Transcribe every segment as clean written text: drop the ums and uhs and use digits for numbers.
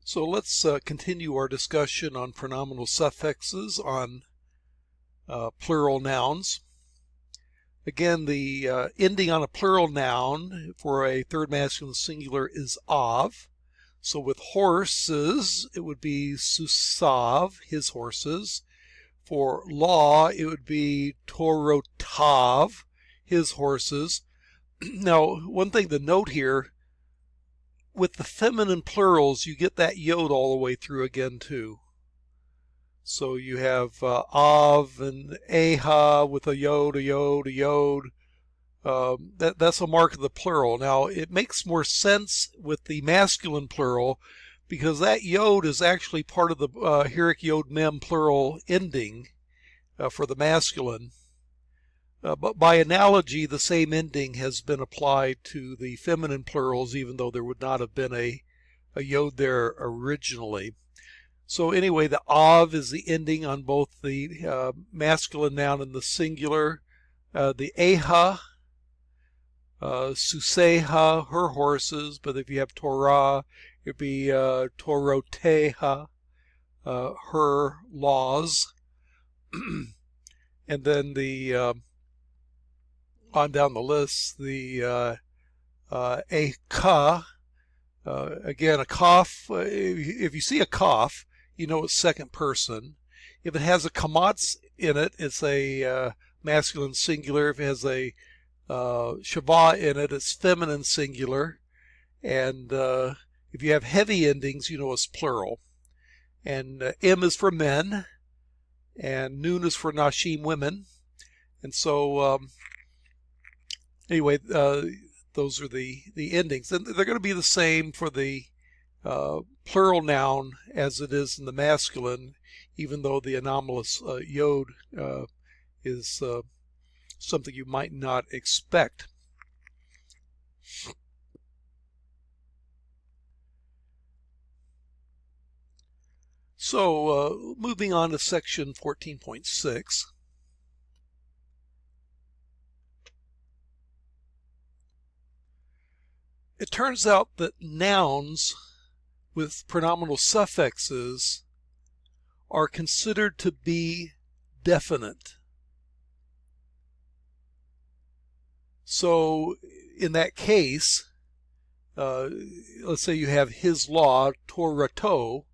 So let's continue our discussion on pronominal suffixes on plural nouns. Again, the ending on a plural noun for a third masculine singular is "av." So with horses, it would be "susav," his horses. For law, it would be "torotav," his horses. Now, one thing to note here, with the feminine plurals, you get that yod all the way through again too. So you have av and eha with a yod, a yod, a yod. That's a mark of the plural. Now, it makes more sense with the masculine plural because that yod is actually part of the hierarch yod mem plural ending for the masculine. But by analogy, the same ending has been applied to the feminine plurals, even though there would not have been a yod there originally. So anyway, the "av" is the ending on both the masculine noun and the singular. The "eha," "suseha," her horses, but if you have Torah, it would be "toroteha," her laws. And then the on down the list, the "eka," again, a cough. If you see a cough, you know it's second person. If it has a kamatz in it, it's a masculine singular. If it has a shava in it, it's feminine singular. And if you have heavy endings, you know it's plural. And M is for men, and Nun is for nashim, women. And so anyway, those are the endings. And they're going to be the same for the plural noun as it is in the masculine, even though the anomalous yod is something you might not expect. So moving on to section 14.6. It turns out that nouns with pronominal suffixes are considered to be definite. So in that case, let's say you have his law, Torato.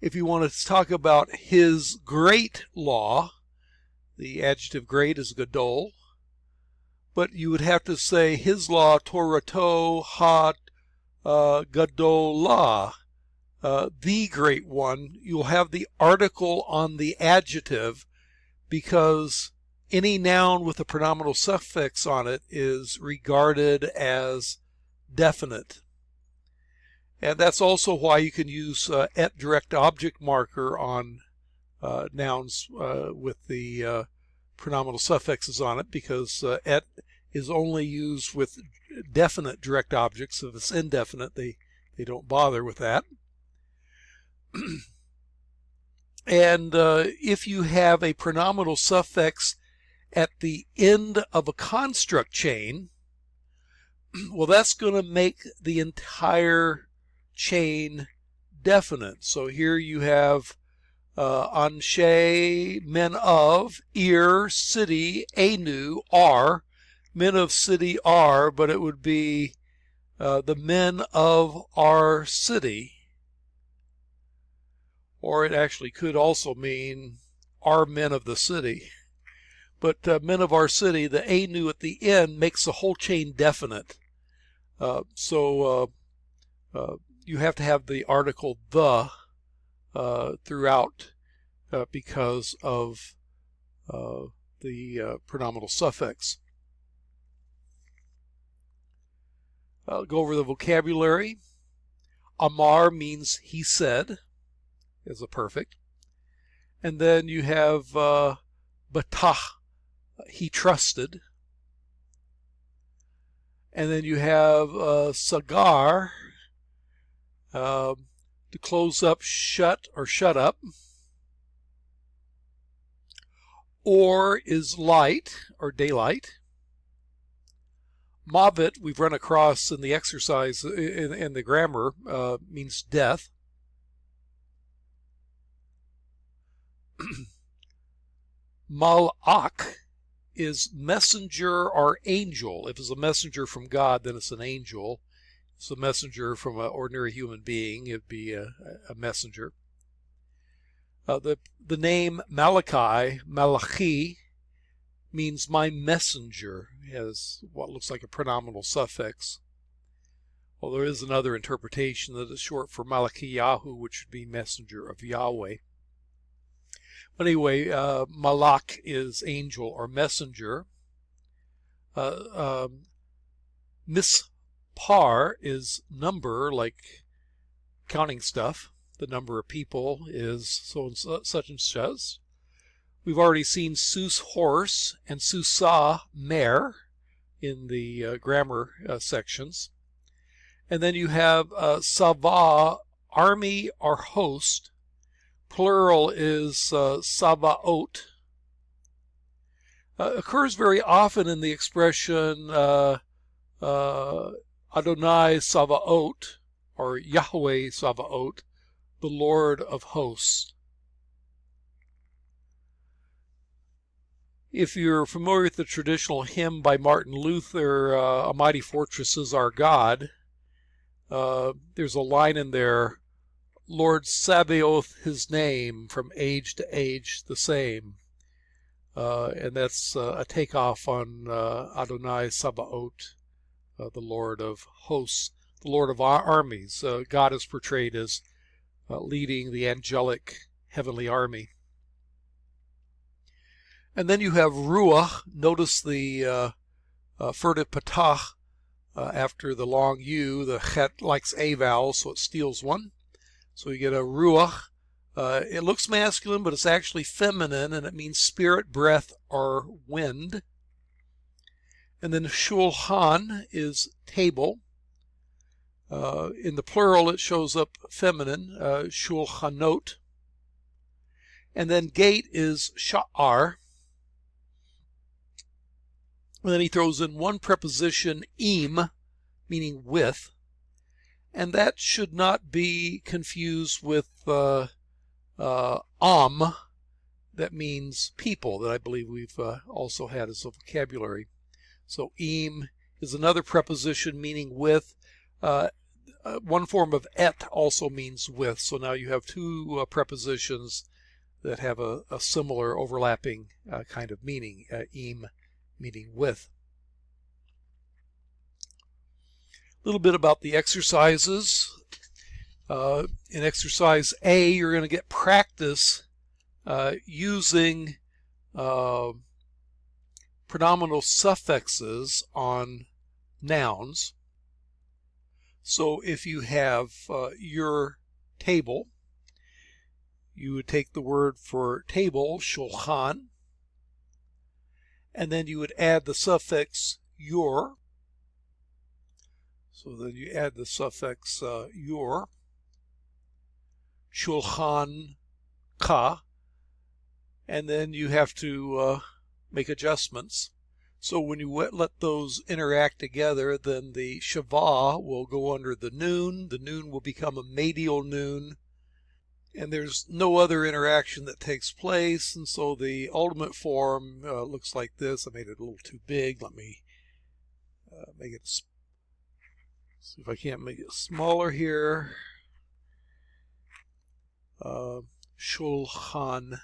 If you want to talk about his great law, the adjective great is gadol, but you would have to say his law, Torato ha gadolah, the great one. You'll have the article on the adjective because any noun with a pronominal suffix on it is regarded as definite. And that's also why you can use et direct object marker on nouns with the pronominal suffixes on it, because et is only used with definite direct objects. If it's indefinite, they don't bother with that. And if you have a pronominal suffix at the end of a construct chain, well, that's going to make the entire chain definite. So here you have anshe, men of, ir, city, anu, are. Men of city are, but it would be the men of our city. Or it actually could also mean our men of the city. But men of our city, the anu at the end makes the whole chain definite. So you have to have the article the throughout because of the pronominal suffix. I'll go over the vocabulary. Amar means he said, as a perfect. And then you have batah, he trusted. And then you have sagar, to close up, shut or shut up. Or is light or daylight. Mavet, we've run across in the exercise in the grammar, means death. Malak is messenger or angel. If it's a messenger from God, then it's an angel. If it's a messenger from an ordinary human being, it'd be a messenger. The name Malachi, means my messenger. It has what looks like a pronominal suffix. Well, there is another interpretation that is short for Malachiyahu, which would be messenger of Yahweh. But anyway, Malak is angel or messenger. Mispar is number, like counting stuff. The number of people is so and such and such. We've already seen Sus, horse, and Susa, mare, in the grammar sections. And then you have Sava, army or host. Plural is Savaot. Occurs very often in the expression Adonai Savaot, or Yahweh Savaot, the Lord of hosts. If you're familiar with the traditional hymn by Martin Luther, A Mighty Fortress is Our God, there's a line in there, Lord Sabaoth his name, from age to age the same. And that's a takeoff on Adonai Sabaoth, the Lord of hosts, the Lord of armies. God is portrayed as leading the angelic heavenly army. And then you have Ruach. Notice the furtive patah after the long U. The chet likes a vowel, so it steals one. So you get a Ruach. It looks masculine, but it's actually feminine, and it means spirit, breath, or wind. And then Shulchan is table. In the plural, it shows up feminine, Shulchanot. And then gate is Sha'ar. And then he throws in one preposition, im, meaning with. And that should not be confused with am, that means people, that I believe we've also had as a vocabulary. So im is another preposition meaning with. One form of et also means with. So now you have two prepositions that have a similar overlapping kind of meaning, im meaning with. A little bit about the exercises. In exercise A, you're going to get practice using pronominal suffixes on nouns. So if you have your table, you would take the word for table, shulchan, and then you would add the suffix your. So then you add the suffix your, shulchan ka, and then you have to make adjustments. So when you let those interact together, then the shava will go under the noon will become a medial noon, and there's no other interaction that takes place, and so the ultimate form looks like this. I made it a little too big. Let me make it, see if I can't make it smaller here. Shulchan,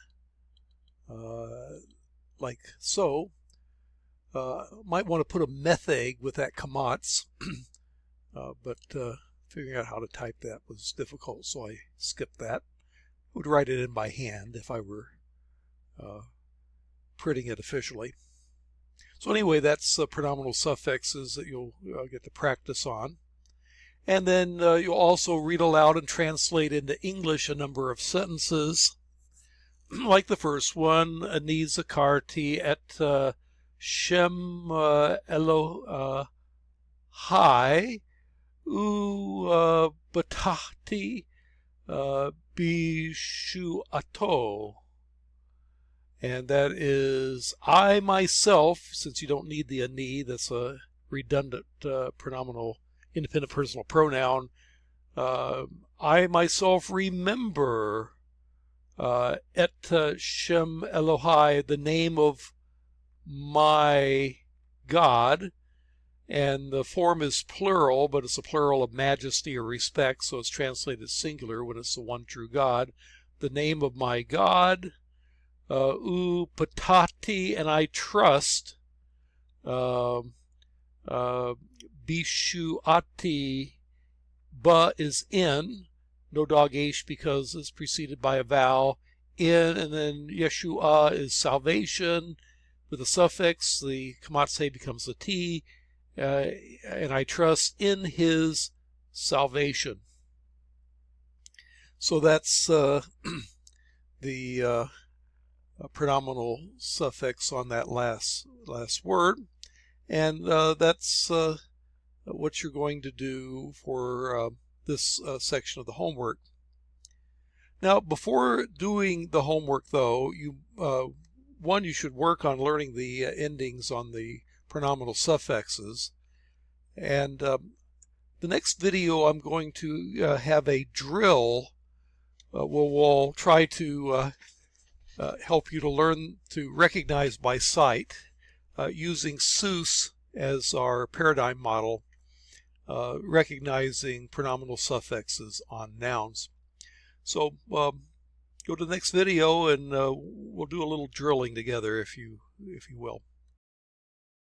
like so. Might want to put a metheg with that kamatz, but figuring out how to type that was difficult, so I skipped that. I would write it in by hand if I were printing it officially. So anyway, that's pronominal suffixes that you'll get to practice on. And then you'll also read aloud and translate into English a number of sentences, like the first one, Ani zakarti et Shem Elohai u batahti bishuato. And that is, I myself, since you don't need the ani, that's a redundant pronominal, independent personal pronoun. I myself remember Et Shem Elohai, the name of my God. And the form is plural, but it's a plural of majesty or respect, so it's translated singular when it's the one true God. The name of my God. Patati, and I trust. Bishuati, ba is in, no dagesh because it's preceded by a vowel. In, and then Yeshua is salvation. With a suffix, the kamatse becomes a T. And I trust in his salvation. So that's the pronominal suffix on that last word, and that's what you're going to do for this section of the homework. Now, before doing the homework, though, you should work on learning the endings on the pronominal suffixes. And the next video I'm going to have a drill where we'll try to help you to learn to recognize by sight using Seuss as our paradigm model, recognizing pronominal suffixes on nouns. So go to the next video and we'll do a little drilling together, if you will.